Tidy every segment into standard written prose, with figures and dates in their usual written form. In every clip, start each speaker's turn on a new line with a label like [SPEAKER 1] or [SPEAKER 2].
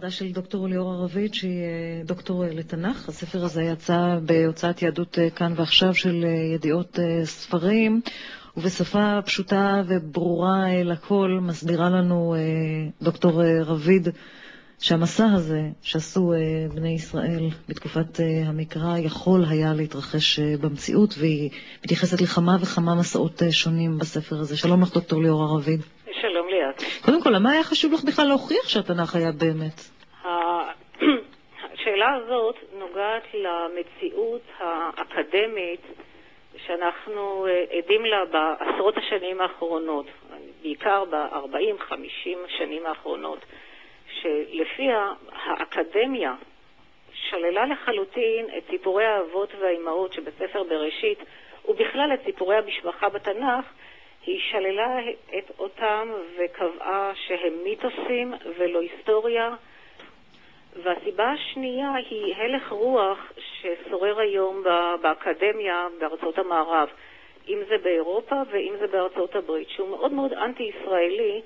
[SPEAKER 1] של דוקטור ליאורה רביד, שהיא דוקטור לתנ"ך. הספר הזה יצא בהוצאת יהדות כאן ועכשיו של ידיעות ספרים, ובשפה פשוטה וברורה לכל מסבירה לנו דוקטור רביד שהמסע הזה שעשו בני ישראל בתקופת המקרא יכול היה להתרחש במציאות, והיא מתייחסת לכמה וכמה מסעות שונים בספר הזה. שלום לך דוקטור ליאורה רביד.
[SPEAKER 2] שלום ליאת.
[SPEAKER 1] קודם כל, למה היה חשוב לך בכלל להוכיח שהתנ"ך היה באמת?
[SPEAKER 2] השאלה הזאת נוגעת למציאות האקדמית שאנחנו עדים לה בעשרות השנים האחרונות, בעיקר ב-40-50 שנים האחרונות, שלפיה האקדמיה שללה לחלוטין את סיפורי האבות והאימהות שבספר בראשית, ובכלל את סיפורי המשפחה בתנ"ך. היא שללה את אותם וקבעה שהם מיתוסים ולא היסטוריה. והסיבה השנייה היא הלך רוח ששורר היום באקדמיה בארצות המערב, אם זה באירופה ואם זה בארצות הברית, שהוא מאוד מאוד אנטי-ישראלי,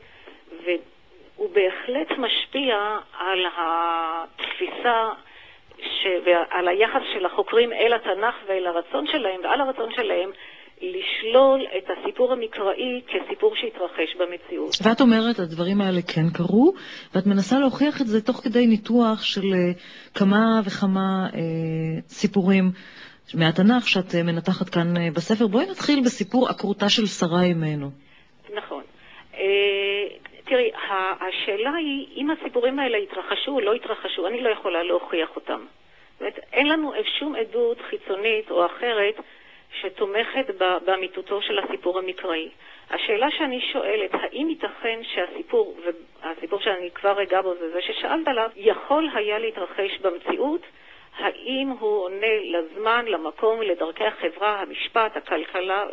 [SPEAKER 2] והוא בהחלט משפיע על התפיסה ועל היחס של החוקרים אל התנ"ך ואל הרצון שלהם, ועל הרצון שלהם לשלול את הסיפור המקראי כסיפור שהתרחש במציאות.
[SPEAKER 1] ואת אומרת, הדברים האלה כן קרו, ואת מנסה להוכיח את זה תוך כדי ניתוח של כמה וכמה סיפורים מהתנ"ך שאת מנתחת כאן בספר. בואי נתחיל בסיפור עקרותה של שרה אימנו.
[SPEAKER 2] נכון. תראי, השאלה היא, אם הסיפורים האלה התרחשו או לא התרחשו, אני לא יכולה להוכיח אותם. זאת אומרת, אין לנו שום עדות חיצונית או אחרת שתומכת באמיתותו של הסיפור המקראי. השאלה שאני שואלת, האם ייתכן שהסיפור, והסיפור שאני כבר אגע בו זה ששאלת עליו, יכול היה להתרחש במציאות? האם הוא עונה לזמן, למקום, לדרכי החברה, המשפט, הכלכלה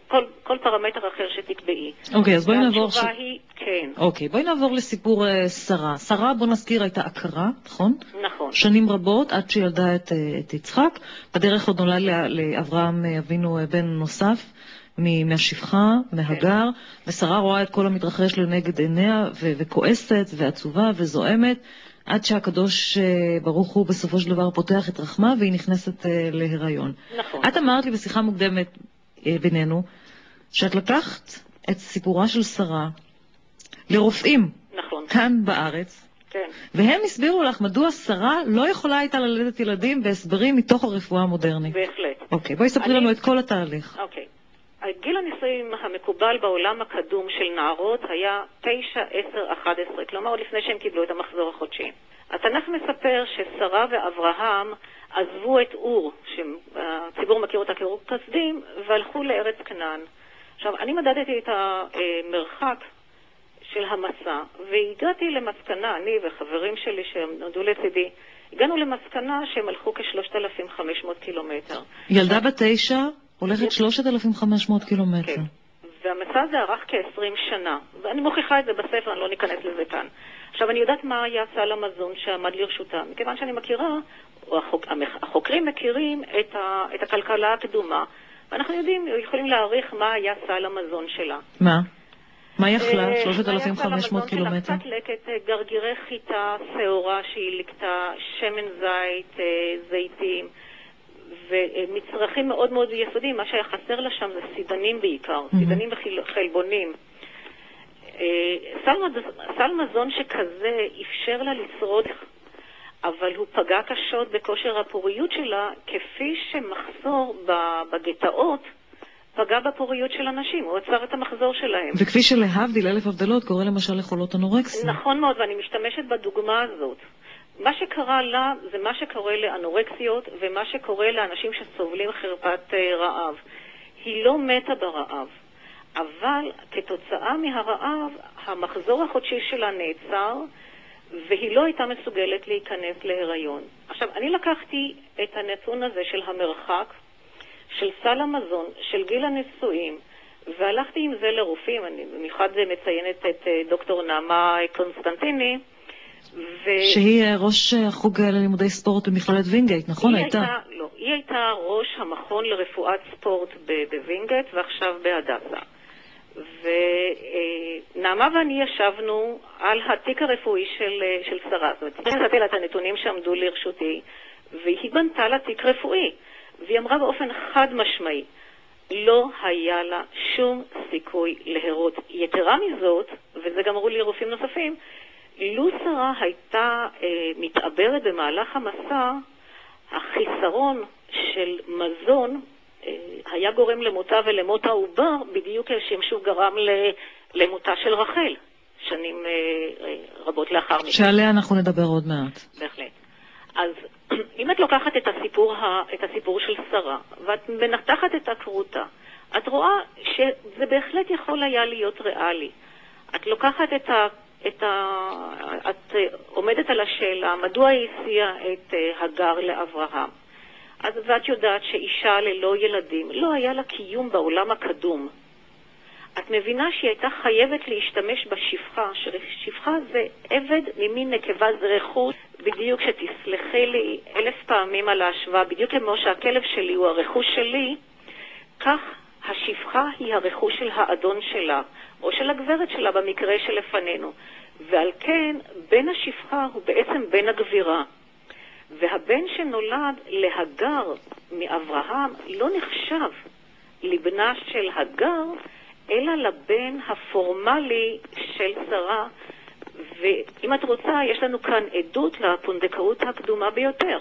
[SPEAKER 2] וכל פרמטר אחר שתקבעי?
[SPEAKER 1] אוקיי, אז בואי נעבור...
[SPEAKER 2] התשובה היא כן.
[SPEAKER 1] אוקיי, בואי נעבור לסיפור שרה. שרה, בוא נזכיר, הייתה עקרה, נכון?
[SPEAKER 2] נכון.
[SPEAKER 1] שנים רבות, עד שילדה את יצחק. בדרך עוד נולד לאברהם אבינו בן נוסף מהשפחה, מהגר, ושרה רואה את כל המתרחש לנגד עיניה וכועסת ועצובה וזועמת, עד שהקדוש ברוך הוא בסופו של דבר פותח את רחמה והיא נכנסת להיריון.
[SPEAKER 2] נכון.
[SPEAKER 1] את אמרת לי בשיחה מוקדמת בינינו, שאת לקחת את סיפורה של שרה לרופאים.
[SPEAKER 2] נכון.
[SPEAKER 1] כאן בארץ.
[SPEAKER 2] כן.
[SPEAKER 1] והם הסבירו לך מדוע שרה לא יכולה הייתה ללדת ילדים בהסברים מתוך הרפואה המודרנית.
[SPEAKER 2] בהחלט.
[SPEAKER 1] אוקיי, בואי ספרי לנו את כל התהליך.
[SPEAKER 2] אוקיי. גיל הנישואים המקובל בעולם הקדום של נערות היה 9, 10, 11, כלומר עוד לפני שהם קיבלו את המחזור החודשי. התנ"ך מספר ששרה ואברהם עזבו את אור, שהציבור מכיר אותה כאור כסדים, והלכו לארץ כנען. עכשיו, אני מדדתי את המרחק של המסע, והגעתי למסקנה, אני וחברים שלי שנודעו לצידי, הגענו למסקנה שהם הלכו כ-3,500 קילומטר.
[SPEAKER 1] ילדה בת 9 הולכת 3,500 קילומטר.
[SPEAKER 2] כן. והמסע הזה ארך כ-20 שנה. ואני מוכיחה את זה בספר, אני לא ניכנס לזה כאן. עכשיו, אני יודעת מה היה סל המזון שעמד לרשותה. מכיוון שאני מכירה, או החוקרים מכירים את הכלכלה הקדומה, ואנחנו יכולים להעריך מה היה סל המזון שלה.
[SPEAKER 1] מה? מה יכלה? 3,500 קילומטר?
[SPEAKER 2] קצת לקט, גרגירי חיטה, שעורה שהיא לקטה, שמן זית, זיתים, ומצרכים מאוד מאוד יסודיים. מה שהיה חסר לה שם זה סידנים בעיקר, סידנים וחלבונים. סל מזון שכזה אפשר לה לשרוד, אבל הוא פגע קשות בכושר הפוריות שלה, כפי שמחסור בגטאות פגע בפוריות של אנשים, הוא עצר את המחזור שלהם.
[SPEAKER 1] וכפי שלהבדיל אלף הבדלות קורה למשל לחולות אנורקסיה.
[SPEAKER 2] נכון מאוד, ואני משתמשת בדוגמה הזאת. מה שקרה לה זה מה שקורה לאנורקסיות ומה שקורה לאנשים שסובלים חרפת רעב. היא לא מתה ברעב, אבל כתוצאה מהרעב המחזור החודשי שלה נעצר והיא לא הייתה מסוגלת להיכנס להיריון. עכשיו, אני לקחתי את הנתון הזה של המרחק, של סל המזון, של גיל הנישואים, והלכתי עם זה לרופאים. אני במיוחד מציינת את דוקטור נעמה קונסטנטיני,
[SPEAKER 1] שהיא ראש החוג ללימודי ספורט במכללת וינגייט, נכון?
[SPEAKER 2] היא הייתה ראש המכון לרפואת ספורט בווינגייט ועכשיו בהדסה. ונעמה ואני ישבנו על התיק הרפואי של שרה. זאת אומרת, נתתי לה את הנתונים שעמדו לרשותי, והיא בנתה לה תיק רפואי. והיא אמרה באופן חד משמעי, לא היה לה שום סיכוי להרות. יתרה מזאת, וזה גם אמרו לי רופאים נוספים, לו שרה הייתה מתעברת במהלך המסע, החיסרון של מזון היה גורם למותה ולמות העובר, בדיוק כשמשהו גרם למותה של רחל, שנים רבות לאחר מכן.
[SPEAKER 1] שעליה אנחנו נדבר עוד מעט.
[SPEAKER 2] בהחלט. אז אם את לוקחת את הסיפור של שרה, ואת מנתחת את הקרותה, את רואה שזה בהחלט יכול היה להיות ריאלי. את לוקחת את עומדת על השאלה, מדוע היא הסיעה את הגר לאברהם? ואת יודעת שאישה ללא ילדים לא היה לה קיום בעולם הקדום. את מבינה שהיא הייתה חייבת להשתמש בשפחה, ששפחה זה עבד ממין נקבה, זה רכוש, בדיוק שתסלחי לי 1000 פעמים על ההשוואה, בדיוק כמו שהכלב שלי הוא הרכוש שלי, כך השפחה היא הרכוש של האדון שלה, או של הגברת שלה במקרה שלפנינו. ועל כן, בן השפחה הוא בעצם בן הגבירה. והבן שנולד להגר מאברהם לא נחשב לבנה של הגר, אלא לבן הפורמלי של שרה. ואם את רוצה, יש לנו כאן עדות לפונדקאות הקדומה ביותר.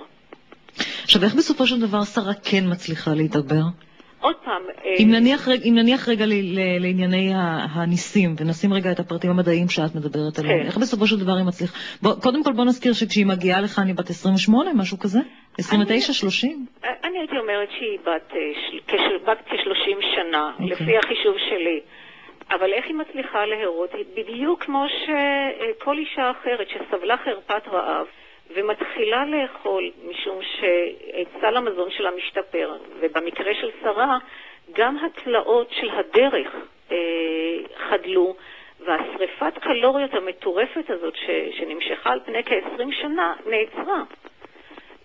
[SPEAKER 1] עכשיו, איך בסופו של דבר שרה כן מצליחה להתעבר?
[SPEAKER 2] עוד פעם...
[SPEAKER 1] אם נניח רגע לענייני הניסים, ונשים רגע את הפרטים המדעיים שאת מדברת עליהם, איך בסופו של דבר היא מצליחה? קודם כל בוא נזכיר שכשהיא מגיעה לך אני בת 28, משהו כזה? 29, 30?
[SPEAKER 2] אני הייתי אומרת שהיא בת כ-30 שנה, לפי החישוב שלי. אבל איך היא מצליחה להרות? בדיוק כמו שכל אישה אחרת שסבלה חרפת רעב, ומתחילה לאכול משום שסל המזון שלה משתפר, ובמקרה של שרה גם התלאות של הדרך חדלו, והשריפת קלוריות המטורפת הזאת שנמשכה על פני כ-20 שנה נעצרה.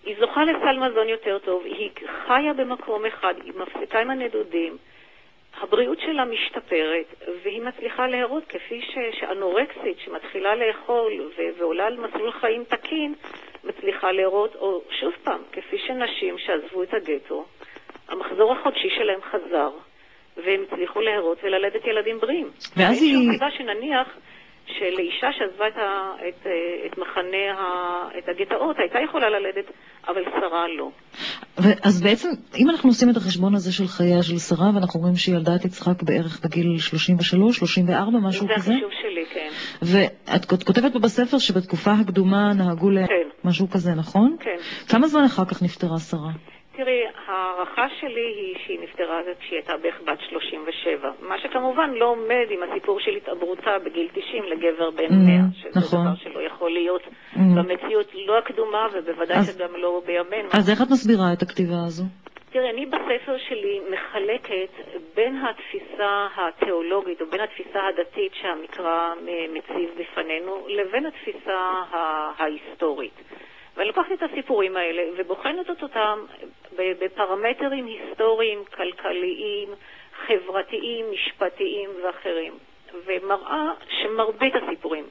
[SPEAKER 2] היא זוכה לסל מזון יותר טוב, היא חיה במקום אחד, היא מפסיקה עם הנדודים, הבריאות שלה משתפרת, והיא מצליחה להרות כפי שאנורקסית שמתחילה לאכול ועולה על מסלול חיים תקין, מצליחה להרות, או שוב פעם, כפי שנשים שעזבו את הגטו, המחזור החודשי שלהם חזר, והם הצליחו להרות וללדת ילדים בריאים.
[SPEAKER 1] ואז היא...
[SPEAKER 2] שום סיבה שנניח שלאישה שעזבה את מחנה, את הגטאות, הייתה יכולה ללדת, אבל שרה לא.
[SPEAKER 1] אז בעצם, אם אנחנו עושים את החשבון הזה של חייה של שרה, ואנחנו רואים שהיא ילדה את יצחק בערך בגיל 33, 34, משהו כזה?
[SPEAKER 2] זה החישוב שלי, כן.
[SPEAKER 1] ואת כותבת פה בספר שבתקופה הקדומה נהגו משהו כזה, נכון?
[SPEAKER 2] כן.
[SPEAKER 1] כמה זמן אחר כך נפטרה שרה?
[SPEAKER 2] תראי, הערכה שלי היא שהיא נפטרה כשהיא הייתה בערך בת 37, מה שכמובן לא עומד עם הסיפור של התעברותה בגיל 90 לגבר בן 100, שזה
[SPEAKER 1] נכון.
[SPEAKER 2] דבר שלא יכול להיות במציאות לא הקדומה ובוודאי שגם לא בימינו.
[SPEAKER 1] אז איך את מסבירה את הכתיבה הזו?
[SPEAKER 2] תראי, אני בספר שלי מחלקת בין התפיסה התיאולוגית או בין התפיסה הדתית שהמקרא מציב בפנינו לבין התפיסה ההיסטורית. ואני לוקחת את הסיפורים האלה ובוחנת אותם בפרמטרים היסטוריים, כלכליים, חברתיים, משפטיים ואחרים. ומראה שמרבית הסיפורים,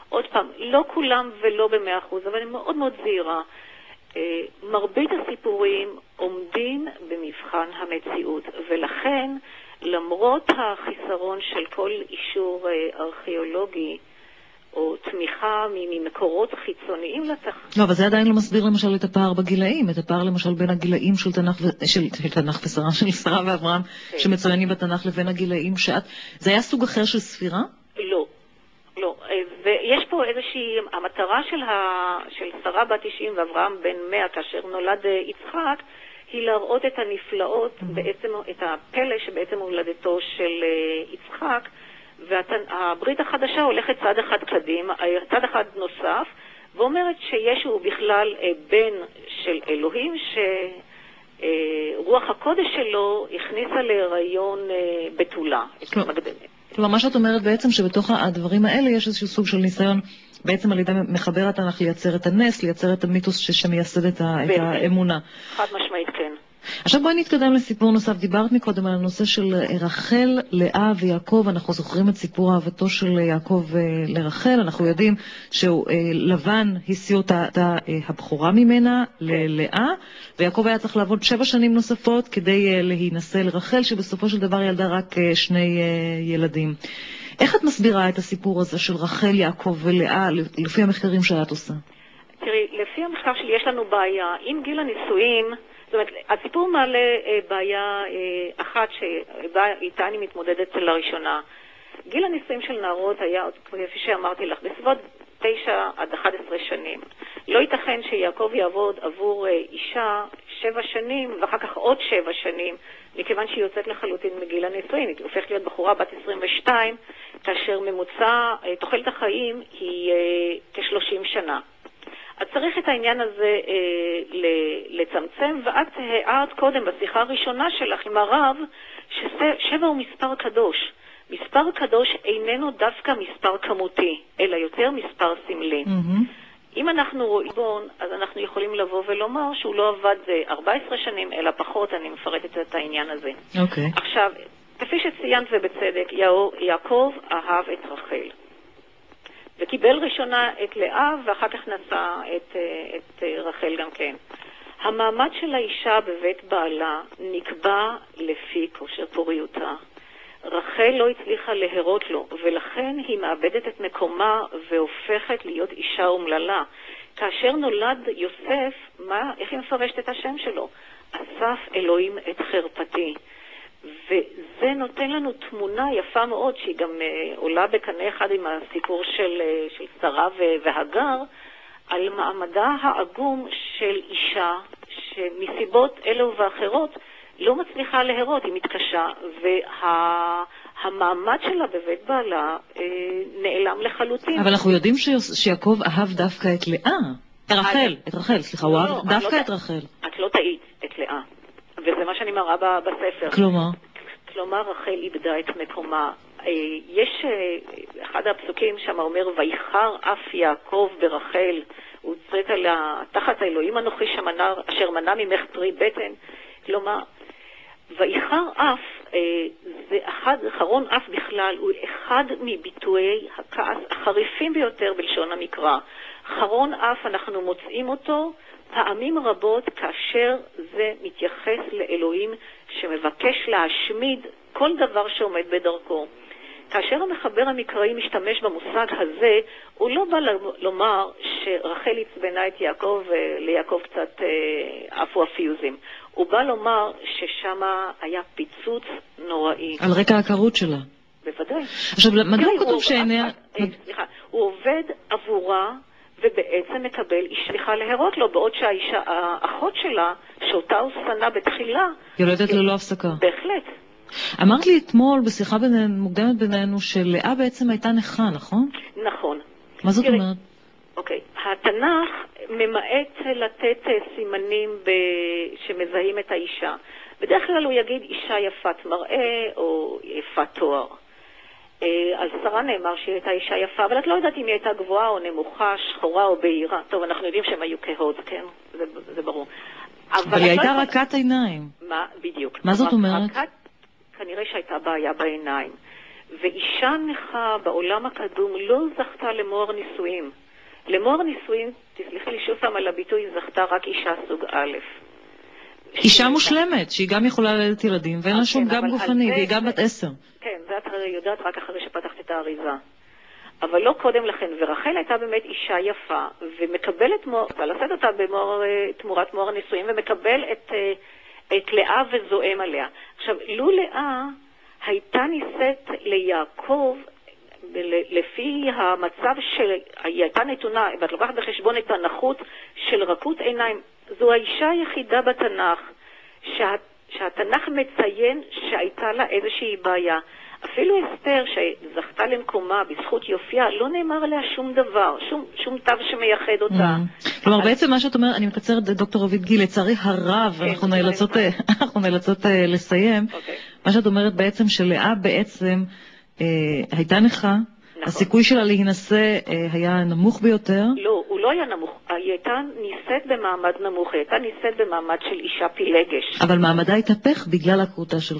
[SPEAKER 2] עוד פעם, לא כולם ולא ב100%, אבל אני מאוד מאוד זהירה, מרבית הסיפורים עומדים במבחן המציאות, ולכן למרות החיסרון של כל אישור ארכיאולוגי, או תמיכה ממקורות חיצוניים לתח.
[SPEAKER 1] לא, אבל זה עדיין לא מסביר למשל את הפער בגילאים, את הפער למשל בין הגילאים של תנ"ך ושרה, של שרה ואברהם, שמצוינים בתנ"ך לבין הגילאים שאת... זה היה סוג אחר של ספירה?
[SPEAKER 2] לא, לא. ויש פה איזושהי, המטרה של שרה בת 90 ואברהם בן 100, כאשר נולד יצחק, היא להראות את הנפלאות, בעצם, את הפלא שבעצם הולדתו של יצחק, והברית החדשה הולכת צד אחד קדימה, צד אחד נוסף, ואומרת שישו הוא בכלל בן של אלוהים, שרוח הקודש שלו הכניסה להיריון בתולה.
[SPEAKER 1] כלומר, מה שאת אומרת בעצם שבתוך הדברים האלה יש איזשהו סוג של ניסיון, בעצם על ידי מחבר התנ"ך לייצר את הנס, לייצר את המיתוס שמייסד את האמונה.
[SPEAKER 2] חד משמעית, כן.
[SPEAKER 1] עכשיו בואי נתקדם לסיפור נוסף. דיברת מקודם על הנושא של רחל, לאה ויעקב. אנחנו זוכרים את סיפור אהבתו של יעקב לרחל. אנחנו יודעים שלבן הסיע אותה הבכורה ממנה ללאה, ויעקב היה צריך לעבוד 7 שנים נוספות כדי להינשא לרחל, שבסופו של דבר ילדה רק 2 ילדים. איך את מסבירה את הסיפור הזה של רחל, יעקב ולאה לפי המחקרים שאת עושה?
[SPEAKER 2] תראי, לפי המחקר שלי יש לנו בעיה עם גיל הנישואים. זאת אומרת, הסיפור מעלה בעיה אחת שאיתה אני מתמודדת לראשונה. גיל הנישואים של נערות היה, כפי שאמרתי לך, בסביבות 9 עד 11 שנים. לא ייתכן שיעקב יעבוד עבור אישה 7 שנים ואחר כך עוד 7 שנים, מכיוון שהיא יוצאת לחלוטין מגיל הנישואים. היא הופכת להיות בחורה בת 22, כאשר ממוצע תוחלת החיים היא כ-30 שנה. אז צריך את העניין הזה לצמצם, ואת הערת קודם בשיחה הראשונה שלך עם הרב, ש7 הוא מספר קדוש. מספר קדוש איננו דווקא מספר כמותי, אלא יותר מספר סמלי. אם אנחנו רואים בון, אז אנחנו יכולים לבוא ולומר שהוא לא עבד 14 שנים, אלא פחות. אני מפרטת את העניין הזה. עכשיו, כפי שציינת ובצדק, יעקב אהב את רחל. וקיבל ראשונה את לאה, ואחר כך נשא את רחל גם כן. המעמד של האישה בבית בעלה נקבע לפי כושר פוריותה. רחל לא הצליחה להרות לו, ולכן היא מאבדת את מקומה והופכת להיות אישה אומללה. כאשר נולד יוסף, איך היא מפרשת את השם שלו? אסף אלוהים את חרפתי. וזה נותן לנו תמונה יפה מאוד, שהיא גם עולה בקנה אחד עם הסיפור של שרה והגר, על מעמדה העגום של אישה שמסיבות אלו ואחרות לא מצליחה להרות, היא מתקשה, והמעמד שלה בבית בעלה נעלם לחלוטין.
[SPEAKER 1] אבל אנחנו יודעים שיעקב אהב דווקא את לאה. את רחל, סליחה, הוא אהב דווקא את רחל.
[SPEAKER 2] את לא טעית, את לאה. וזה מה שאני מראה בספר. כלומר, רחל איבדה את מקומה. יש אחד הפסוקים שם אומר, ויחר אף יעקב ברחל, הוא צרית עליה, תחת האלוהים אנוכי אשר מנע ממך פרי בטן. כלומר, ויחר אף, זה חרון אף בכלל, הוא אחד מביטויי הכעס החריפים ביותר בלשון המקרא. חרון אף אנחנו מוצאים אותו פעמים רבות כאשר זה מתייחס לאלוהים שמבקש להשמיד כל דבר שעומד בדרכו. כאשר המחבר המקראי משתמש במושג הזה, הוא לא בא לומר שרחל הצבנה את יעקב וליעקב קצת עפו הפיוזים. הוא בא לומר ששם היה פיצוץ נוראי.
[SPEAKER 1] על רקע העקרות שלה.
[SPEAKER 2] בוודאי.
[SPEAKER 1] עכשיו, מדוע כתוב שעיניה...
[SPEAKER 2] סליחה, הוא עובד עבורה ובעצם מקבל אישה להרות לו, בעוד שהאישה, האחות שלה, שאותה הוא שנא בתחילה...
[SPEAKER 1] יולדת ללא הפסקה.
[SPEAKER 2] בהחלט.
[SPEAKER 1] אמרת לי אתמול בשיחה מוקדמת בינינו שלאה בעצם הייתה נכה, נכון?
[SPEAKER 2] נכון.
[SPEAKER 1] מה זאת אומרת?
[SPEAKER 2] אוקיי. התנ"ך ממעט לתת סימנים שמזהים את האישה. בדרך כלל הוא יגיד אישה יפת מראה או יפת תואר. על שרה נאמר שהיא הייתה אישה יפה, אבל את לא יודעת אם היא הייתה גבוהה או נמוכה, שחורה או בהירה. טוב, אנחנו יודעים שהם היו כהות, כן? זה ברור.
[SPEAKER 1] אבל היא הייתה רכת עיניים.
[SPEAKER 2] מה? בדיוק.
[SPEAKER 1] מה זאת אומרת?
[SPEAKER 2] כנראה שהייתה בעיה בעיניים. ואישה נכה בעולם הקדום לא זכתה למוהר נישואים. למוהר נישואים, תסליחי לי שוב פעם על הביטוי, זכתה רק אישה סוג א'.
[SPEAKER 1] אישה מושלמת, שהיא גם יכולה ללדת ילדים, ואין לה שום גם גופני, והיא גם בת 10. כן,
[SPEAKER 2] זה את יודעת רק אחרי שפתחת את האריזה. אבל לא קודם לכן, ורחל הייתה באמת אישה יפה, ומקבלת ולשאת אותה תמורת מוהר נישואים, ומקבל את לאה וזועם עליה. עכשיו, לו לאה הייתה נישאת ליעקב, לפי המצב שהיא הייתה נתונה, ואת לוקחת בחשבון את הנחות של רכות עיניים, זו האישה היחידה בתנ"ך שהתנ"ך מציין שהייתה לה איזושהי בעיה. אפילו אסתר שזכתה למקומה בזכות יופייה, לא נאמר עליה שום דבר, שום תו שמייחד אותה.
[SPEAKER 1] כלומר, בעצם מה שאת אומרת, אני מקצרת דוקטור רובית גיל, לצערי הרב, אנחנו נאלצות לסיים. מה שאת אומרת בעצם שלאה בעצם הייתה נכה, הסיכוי שלה להינשא היה נמוך ביותר.
[SPEAKER 2] לא, הוא לא היה נמוך, היא הייתה נישאת במעמד נמוך, היא הייתה נישאת במעמד של אישה פילגש.
[SPEAKER 1] אבל מעמדה התהפך בגלל הכרותה של